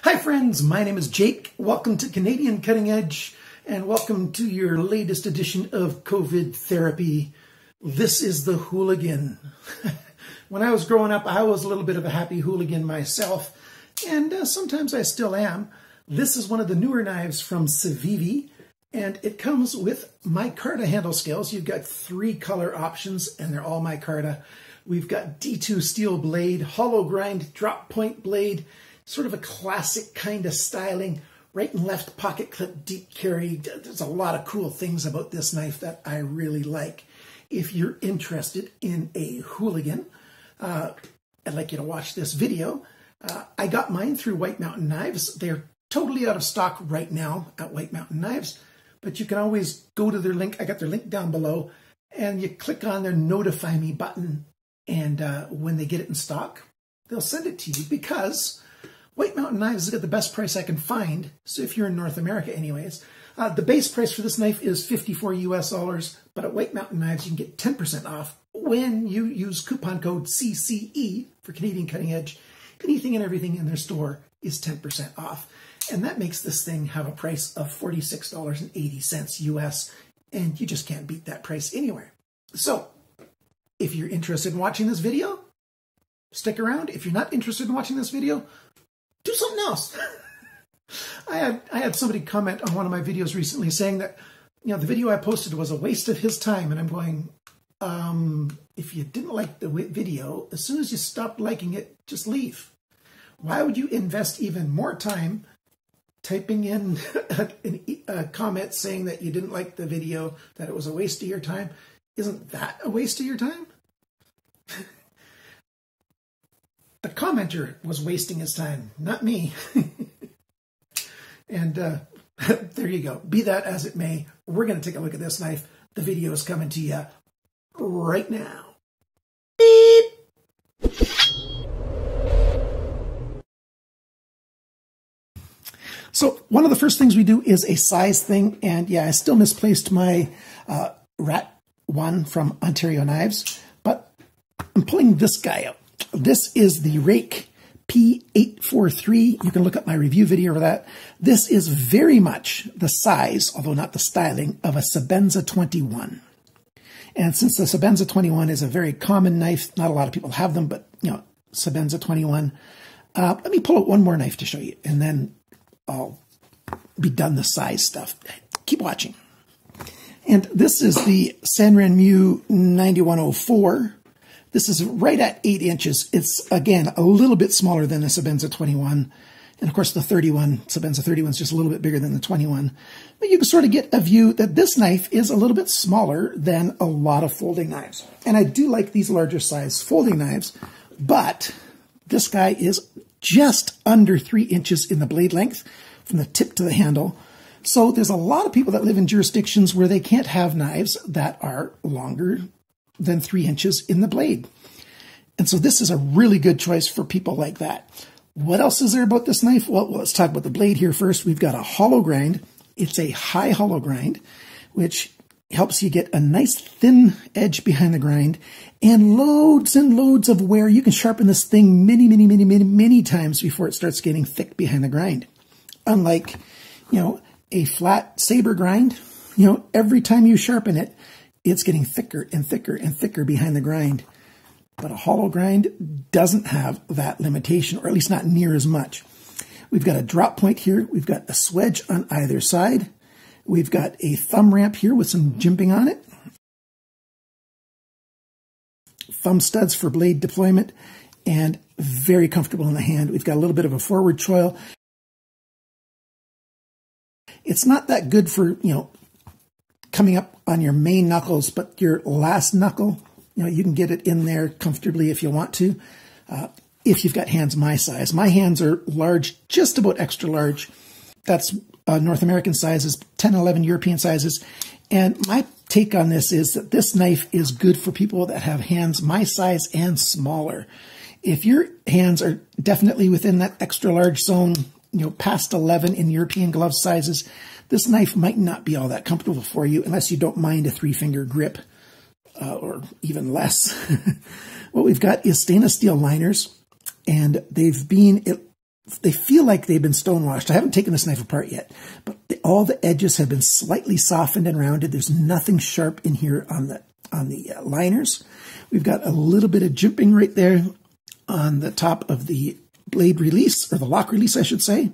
Hi friends, my name is Jake. Welcome to Canadian Cutting Edge and welcome to your latest edition of COVID therapy. This is the hooligan. When I was growing up, I was a little bit of a happy hooligan myself, and sometimes I still am. This is one of the newer knives from CIVIVI, and it comes with micarta handle scales. You've got 3 color options, and they're all micarta. We've got D2 steel blade, hollow grind, drop point blade, sort of a classic kind of styling, right and left pocket clip, deep carry. There's a lot of cool things about this knife that I really like. If you're interested in a hooligan, I'd like you to watch this video. I got mine through White Mountain Knives. They're totally out of stock right now at White Mountain Knives, but you can always go to their link. I got their link down below, and you click on their notify me button, and when they get it in stock, they'll send it to you, because White Mountain Knives has got the best price I can find. So if you're in North America anyways, the base price for this knife is $54 US, but at White Mountain Knives, you can get 10% off when you use coupon code CCE for Canadian Cutting Edge. Anything and everything in their store is 10% off. And that makes this thing have a price of $46.80 US, and you just can't beat that price anywhere. So if you're interested in watching this video, stick around. If you're not interested in watching this video, do something else. I had somebody comment on one of my videos recently saying that, the video I posted was a waste of his time, and I'm going, if you didn't like the video, as soon as you stopped liking it, just leave. Why would you invest even more time typing in a comment saying that you didn't like the video, that it was a waste of your time? Isn't that a waste of your time? The commenter was wasting his time, not me. And there you go. Be that as it may, we're going to take a look at this knife. The video is coming to you right now. Beep. So one of the first things we do is a size thing. And yeah, I still misplaced my Rat 1 from Ontario Knives, but I'm pulling this guy out. This is the Rake P843. You can look up my review video for that. This is very much the size, although not the styling, of a Sebenza 21. And since the Sebenza 21 is a very common knife, not a lot of people have them, but, Sebenza 21. Let me pull out one more knife to show you, and then I'll be done the size stuff. Keep watching. And this is the Sanrenmu 9104. This is right at 8 inches. It's, again, a little bit smaller than the Sebenza 21. And, of course, the 31, Sebenza 31 is just a little bit bigger than the 21. But you can sort of get a view that this knife is a little bit smaller than a lot of folding knives. And I do like these larger size folding knives, but this guy is just under 3 inches in the blade length from the tip to the handle. So there's a lot of people that live in jurisdictions where they can't have knives that are longer than 3 inches in the blade. And so this is a really good choice for people like that. What else is there about this knife? Well, let's talk about the blade here first. We've got a hollow grind. It's a high hollow grind, which helps you get a nice thin edge behind the grind and loads of wear. You can sharpen this thing many times before it starts getting thick behind the grind. Unlike, a flat saber grind, every time you sharpen it, it's getting thicker and thicker and thicker behind the grind. But a hollow grind doesn't have that limitation, or at least not near as much. We've got a drop point here. We've got a swedge on either side. We've got a thumb ramp here with some jimping on it. Thumb studs for blade deployment, and very comfortable in the hand. We've got a little bit of a forward choil. It's not that good for, coming up on your main knuckles, but your last knuckle, you can get it in there comfortably if you want to, if you've got hands my size. My hands are large, just about extra large. That's North American sizes, 10, 11 European sizes. And my take on this is that this knife is good for people that have hands my size and smaller. If your hands are definitely within that extra large zone, past 11 in European glove sizes, this knife might not be all that comfortable for you unless you don't mind a 3-finger grip, or even less. What we've got is stainless steel liners, and they've been they feel like they've been stonewashed. I haven't taken this knife apart yet, but all the edges have been slightly softened and rounded. There's nothing sharp in here on the liners. We've got a little bit of jimping right there on the top of the blade release, or the lock release, I should say.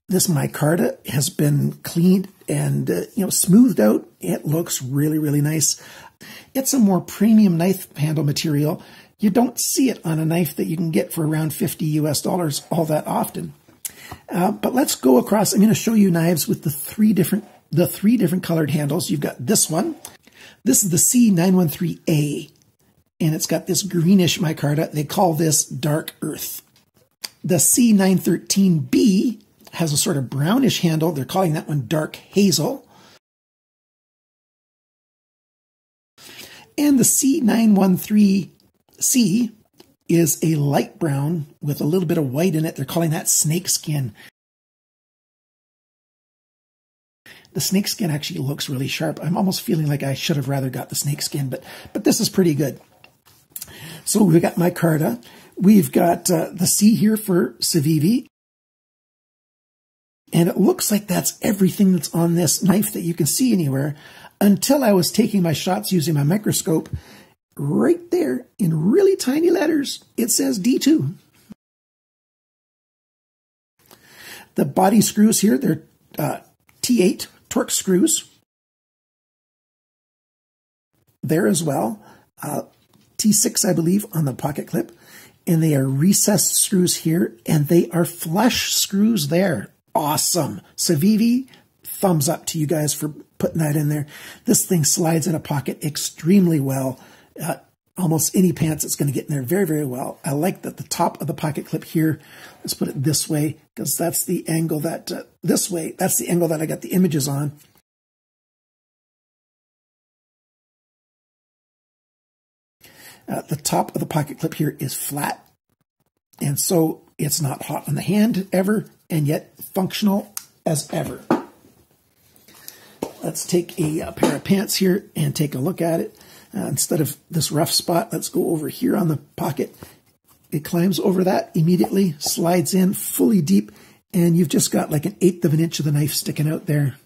This micarta has been cleaned and smoothed out. It looks really, really nice. It's a more premium knife handle material. You don't see it on a knife that you can get for around $50 US all that often. But let's go across. I'm going to show you knives with the three different colored handles. You've got this one. This is the C913A, and it's got this greenish micarta. They call this dark earth. The C913B has a sort of brownish handle. They're calling that one dark hazel. And the C913C is a light brown with a little bit of white in it. They're calling that snake skin. The snake skin actually looks really sharp. I'm almost feeling like I should have rather got the snake skin, but this is pretty good. So we've got micarta. We've got the C here for CIVIVI. And it looks like that's everything that's on this knife that you can see anywhere, until I was taking my shots using my microscope. Right there in really tiny letters, it says D2. The body screws here, they're T8 Torx screws. There as well. T6, I believe, on the pocket clip. And they are recessed screws here, and they are flush screws there. Awesome. CIVIVI, thumbs up to you guys for putting that in there. This thing slides in a pocket extremely well. Almost any pants it's going to get in there very, very well. I like that the top of the pocket clip here, let's put it this way, because that's the angle that, this way, that's the angle that I got the images on. The top of the pocket clip here is flat, and so it's not hot on the hand ever, and yet functional as ever. Let's take a pair of pants here and take a look at it. Instead of this rough spot, let's go over here on the pocket. It climbs over that immediately, slides in fully deep, and you've just got like 1/8 of an inch of the knife sticking out there.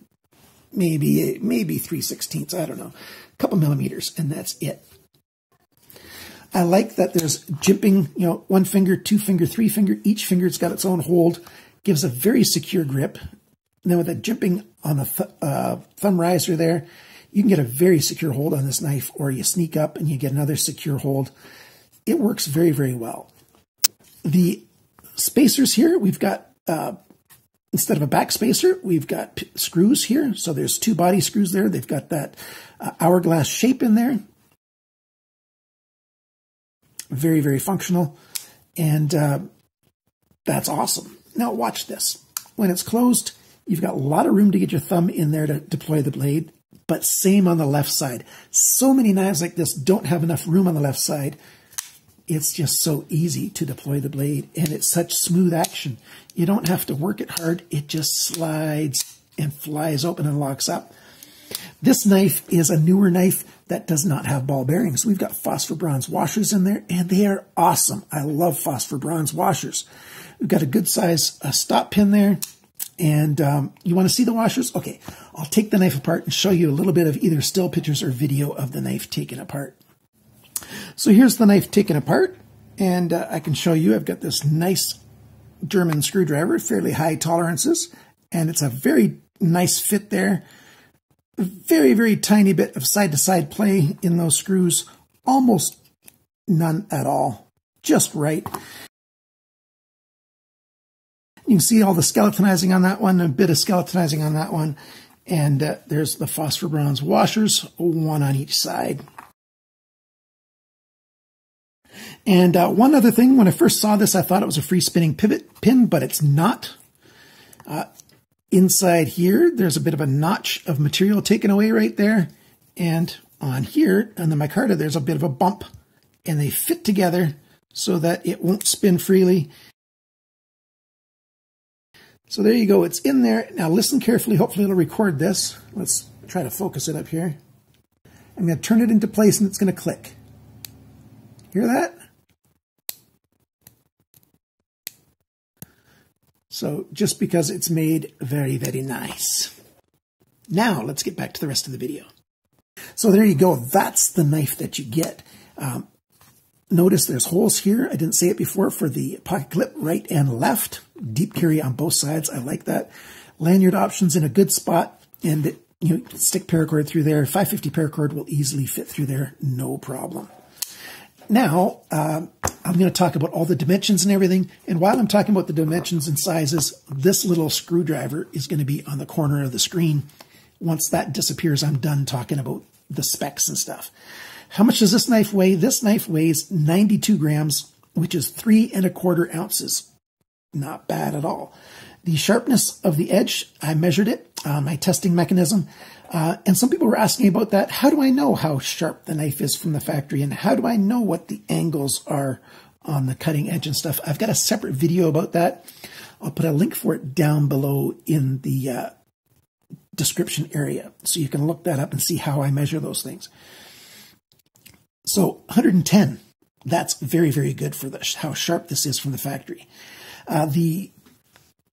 Maybe 3/16, I don't know. A couple millimeters, and that's it. I like that there's jimping, 1 finger, 2 finger, 3 finger. Each finger's got its own hold. Gives a very secure grip. And then with that jimping on the thumb riser there, you can get a very secure hold on this knife, or you sneak up and you get another secure hold. It works very, very well. The spacers here, we've got, instead of a back spacer, we've got screws here. So there's 2 body screws there. They've got that hourglass shape in there. Very, very functional. And that's awesome. Now watch this. When it's closed, you've got a lot of room to get your thumb in there to deploy the blade, but same on the left side. So many knives like this don't have enough room on the left side. It's just so easy to deploy the blade, and it's such smooth action. You don't have to work it hard. It just slides and flies open and locks up. This knife is a newer knife that does not have ball bearings. We've got phosphor bronze washers in there, and they are awesome. I love phosphor bronze washers. We've got a good size stop pin there. And you want to see the washers? Okay, I'll take the knife apart and show you a little bit of either still pictures or video of the knife taken apart. So here's the knife taken apart, and I can show you. I've got this nice German screwdriver, fairly high tolerances, and it's a very nice fit there. A very, very tiny bit of side-to-side play in those screws. Almost none at all. Just right. You can see all the skeletonizing on that one, a bit of skeletonizing on that one. And there's the phosphor bronze washers, 1 on each side. And one other thing, when I first saw this, I thought it was a free spinning pivot pin, but it's not. Inside here, there's a bit of a notch of material taken away right there. And on here, on the micarta, there's a bit of a bump. And they fit together so that it won't spin freely. So there you go. It's in there. Now listen carefully. Hopefully it'll record this. Let's try to focus it up here. I'm going to turn it into place and it's going to click. Hear that? So just because it's made very, very nice. Now let's get back to the rest of the video. So there you go. That's the knife that you get. Notice there's holes here. I didn't say it before for the pocket clip right and left. Deep carry on both sides. I like that. Lanyard options in a good spot, and you know, stick paracord through there. 550 paracord will easily fit through there, no problem. Now, I'm going to talk about all the dimensions and everything. And while I'm talking about the dimensions and sizes, this little screwdriver is going to be on the corner of the screen. Once that disappears, I'm done talking about the specs and stuff. How much does this knife weigh? This knife weighs 92 grams, which is 3 1/4 ounces. Not bad at all. The sharpness of the edge, I measured it on my testing mechanism. And some people were asking about that. How do I know how sharp the knife is from the factory? And how do I know what the angles are on the cutting edge and stuff? I've got a separate video about that. I'll put a link for it down below in the description area. So you can look that up and see how I measure those things. So 110, that's very, very good for how sharp this is from the factory. The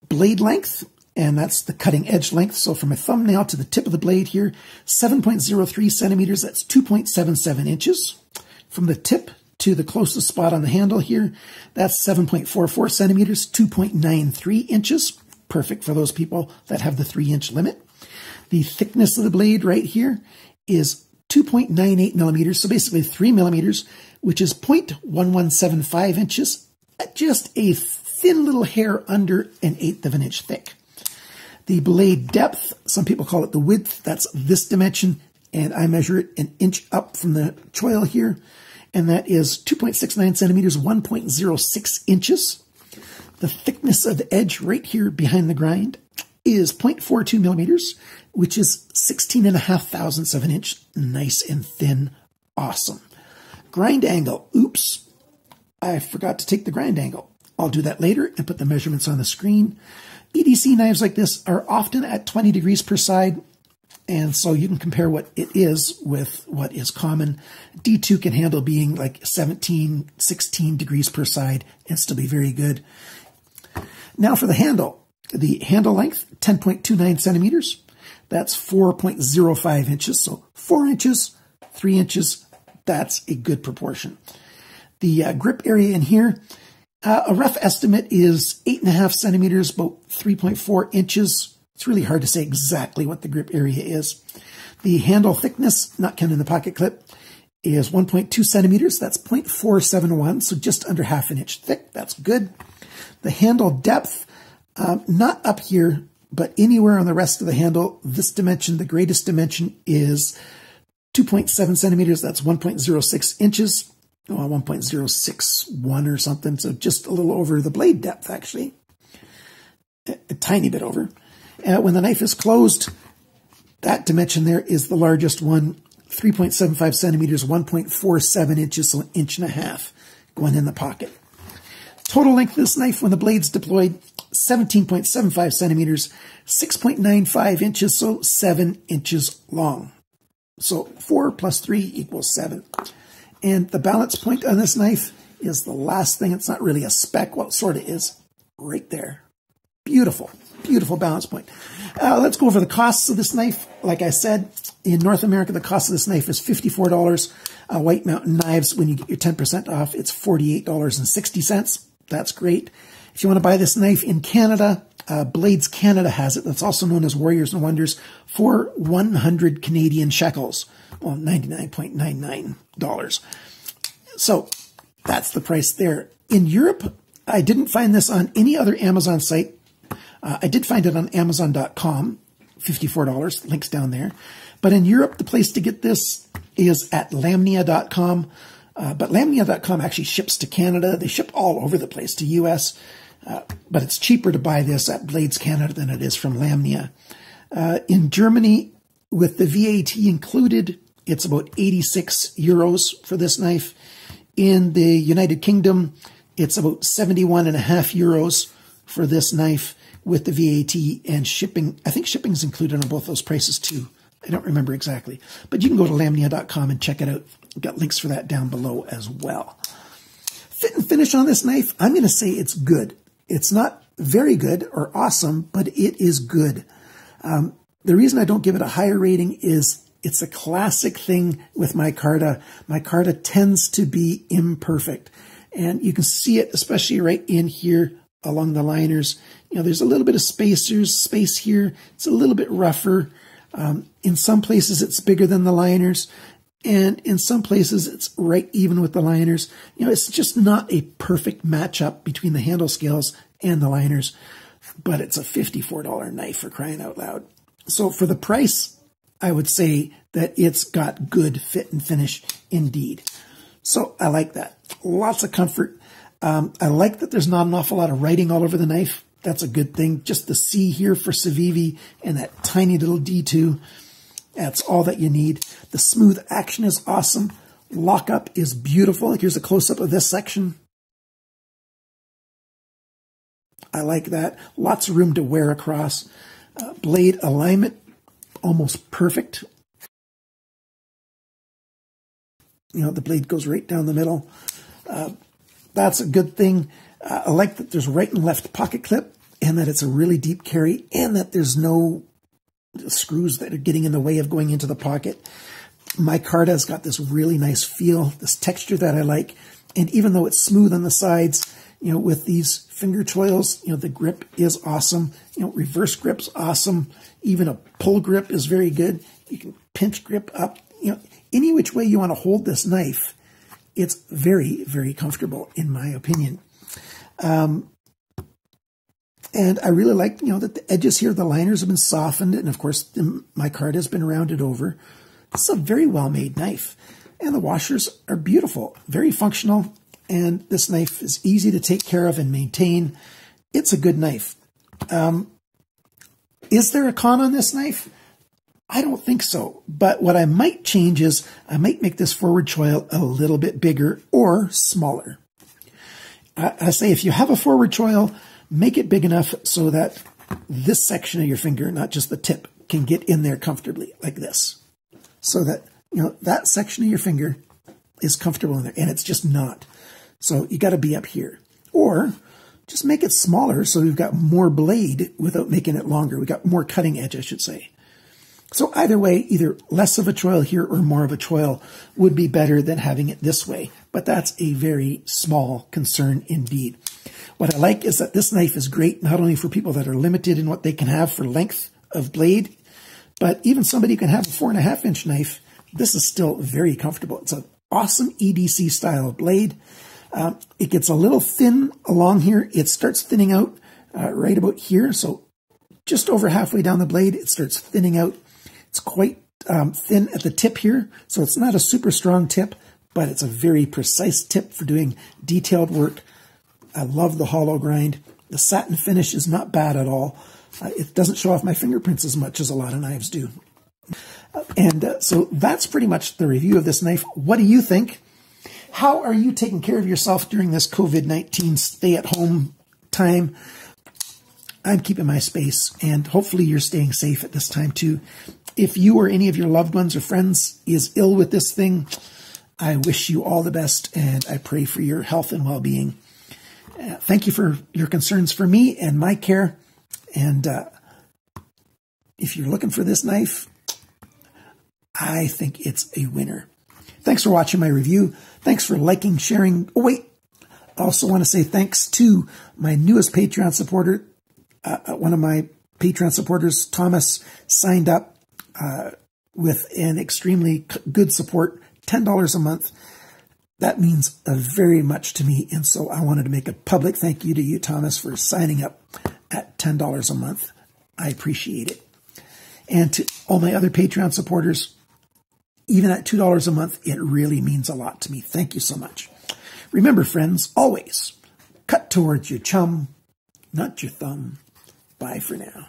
blade length, and that's the cutting edge length. So from a thumbnail to the tip of the blade here, 7.03 centimeters, that's 2.77 inches. From the tip to the closest spot on the handle here, that's 7.44 centimeters, 2.93 inches. Perfect for those people that have the 3-inch limit. The thickness of the blade right here is 2.98 millimeters, so basically 3 millimeters, which is 0.1175 inches, just a thin little hair under 1/8 of an inch thick. The blade depth, some people call it the width, that's this dimension, and I measure it 1 inch up from the choil here, and that is 2.69 centimeters, 1.06 inches. The thickness of the edge right here behind the grind is 0.42 millimeters, which is 16.5 thousandths of an inch. Nice and thin. Awesome. Grind angle. Oops. I forgot to take the grind angle. I'll do that later and put the measurements on the screen. EDC knives like this are often at 20 degrees per side, and so you can compare what it is with what is common. D2 can handle being like 17, 16 degrees per side and still be very good. Now for the handle. The handle length, 10.29 centimeters. That's 4.05 inches. So 4 inches, 3 inches, that's a good proportion. The grip area in here, a rough estimate is 8.5 centimeters, about 3.4 inches. It's really hard to say exactly what the grip area is. The handle thickness, not counting the pocket clip, is 1.2 centimeters. That's 0.471, so just under half an inch thick. That's good. The handle depth, not up here, but anywhere on the rest of the handle, this dimension, the greatest dimension, is 2.7 centimeters. That's 1.06 inches. Well, 1.061 or something. So just a little over the blade depth, actually. A tiny bit over. When the knife is closed, that dimension there is the largest one. 3.75 centimeters, 1.47 inches, so 1.5 inches going in the pocket. Total length of this knife when the blade's deployed, 17.75 centimeters, 6.95 inches, so 7 inches long. So 4 plus 3 equals 7. And the balance point on this knife is the last thing. It's not really a spec. Well, it sort of is right there. Beautiful, beautiful balance point. Let's go over the costs of this knife. Like I said, in North America, the cost of this knife is $54. White Mountain Knives, when you get your 10% off, it's $48.60. That's great. If you want to buy this knife in Canada, Blades Canada has it. That's also known as Warriors and Wonders for 100 Canadian shekels. Well, $99.99. So that's the price there. In Europe, I didn't find this on any other Amazon site. I did find it on Amazon.com, $54, links down there. But in Europe, the place to get this is at Lamnia.com. But Lamnia.com actually ships to Canada. They ship all over the place to US. But it's cheaper to buy this at Blades Canada than it is from Lamnia. In Germany, with the VAT included, it's about 86 euros for this knife. In the United Kingdom, it's about 71.5 euros for this knife with the VAT and shipping. I think shipping is included on both those prices too. I don't remember exactly. But you can go to Lamnia.com and check it out. I've got links for that down below as well. Fit and finish on this knife, I'm going to say it's good. It's not very good or awesome, but it is good. The reason I don't give it a higher rating is it's a classic thing with micarta. Micarta tends to be imperfect. And you can see it, especially right in here along the liners. You know, there's a little bit of space here. It's a little bit rougher. In some places, it's bigger than the liners. And in some places, it's right even with the liners. You know, it's just not a perfect matchup between the handle scales and the liners. But it's a $54 knife, for crying out loud. So for the price, I would say that it's got good fit and finish indeed. So I like that. Lots of comfort. I like that there's not an awful lot of writing all over the knife. That's a good thing. Just the C here for CIVIVI and that tiny little D2. That's all that you need. The smooth action is awesome. Lockup is beautiful. Like, here's a close-up of this section. I like that. Lots of room to wear across. Blade alignment, almost perfect. You know, the blade goes right down the middle. That's a good thing. I like that there's right and left pocket clip, and that it's a really deep carry, and that there's no screws that are getting in the way of going into the pocket. Micarta's got this really nice feel, this texture that I like. And even though it's smooth on the sides, you know, with these finger choils, you know, the grip is awesome. You know, reverse grip's awesome. Even a pull grip is very good. You can pinch grip up. You know, any which way you want to hold this knife, it's very, very comfortable, in my opinion. And I really like, you know, that the edges here, the liners have been softened, and of course, the micarta has been rounded over. It's a very well-made knife, and the washers are beautiful, very functional, and this knife is easy to take care of and maintain. It's a good knife. Is there a con on this knife? I don't think so, but what I might change is I might make this forward choil a little bit bigger or smaller. I say if you have a forward choil, make it big enough so that this section of your finger, not just the tip, can get in there comfortably like this. So that, you know, that section of your finger is comfortable in there, and it's just not. So you got to be up here. Or just make it smaller so we've got more blade without making it longer. We got more cutting edge, I should say. So either way, either less of a choil here or more of a choil would be better than having it this way. But that's a very small concern indeed. What I like is that this knife is great not only for people that are limited in what they can have for length of blade, but even somebody who can have a 4.5-inch knife. This is still very comfortable. It's an awesome EDC style blade. It gets a little thin along here. It starts thinning out right about here. So just over halfway down the blade, it starts thinning out. It's quite thin at the tip here. So it's not a super strong tip, but it's a very precise tip for doing detailed work. I love the hollow grind. The satin finish is not bad at all. It doesn't show off my fingerprints as much as a lot of knives do. So that's pretty much the review of this knife. What do you think? How are you taking care of yourself during this COVID-19 stay-at-home time? I'm keeping my space, and hopefully you're staying safe at this time too. If you or any of your loved ones or friends is ill with this thing, I wish you all the best, and I pray for your health and well-being. Thank you for your concerns for me and my care. And if you're looking for this knife, I think it's a winner. Thanks for watching my review. Thanks for liking, sharing. Oh, wait. I also want to say thanks to my newest Patreon supporter. One of my Patreon supporters, Thomas, signed up with an extremely good support, $10 a month. That means very much to me, and so I wanted to make a public thank you to you, Thomas, for signing up at $10 a month. I appreciate it. And to all my other Patreon supporters, even at $2 a month, it really means a lot to me. Thank you so much. Remember, friends, always cut towards your chum, not your thumb. Bye for now.